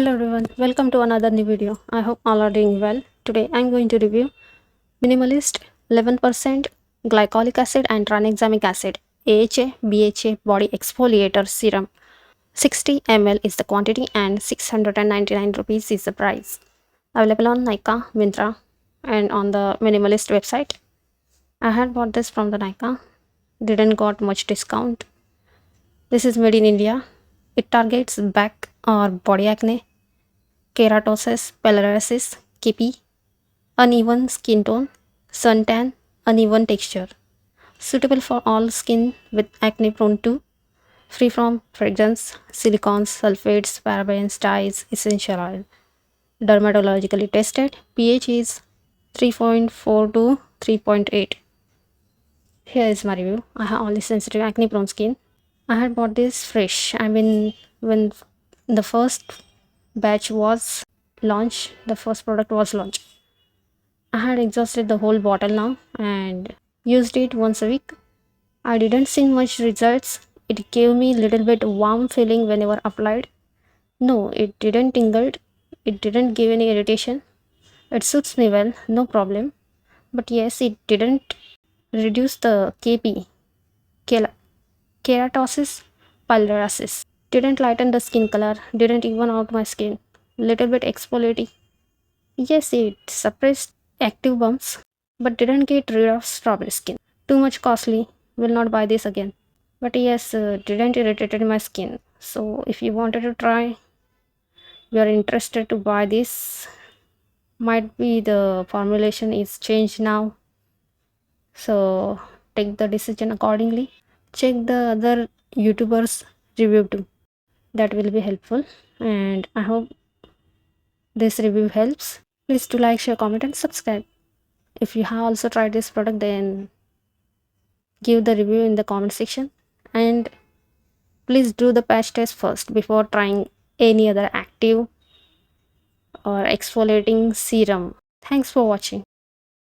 Hello everyone, welcome to another new video. I hope all are doing well. Today I'm going to review Minimalist 11% Glycolic Acid and Tranexamic Acid AHA BHA Body Exfoliator Serum. 60 ml is the quantity and 699 rupees is the price. Available on Nykaa, Myntra and on the Minimalist website. I had bought this from the Nykaa. Didn't got much discount. This is made in India. It targets back or body acne, keratosis, paralysis, KP, uneven skin tone, suntan, uneven texture. Suitable for all skin with acne prone to, free from fragrance, silicones, sulfates, parabens, dyes, essential oil. Dermatologically tested, pH is 3.4 to 3.8. Here is my review. I have only sensitive acne prone skin. I had bought this fresh. I mean, when the first batch was launched, the first product was launched. I had exhausted the whole bottle now and used it once a week. I didn't see much results. It gave me little bit warm feeling whenever applied. No, it didn't tingle. It didn't give any irritation. It suits me well, no problem. But yes, it didn't reduce the KP, keratosis, pilorasis. Didn't lighten the skin color. Didn't even out my skin. Little bit exfoliating. Yes, it suppressed active bumps, but didn't get rid of strawberry skin. Too much costly. Will not buy this again. But yes, didn't irritated my skin. So if you wanted to try, you are interested to buy this. Might be the formulation is changed now. So take the decision accordingly. Check the other YouTubers review too. That will be helpful. And I hope this review helps. Please do like, share, comment, and subscribe. If you have also tried this product, then give the review in the comment section. And please do the patch test first before trying any other active or exfoliating serum. Thanks for watching.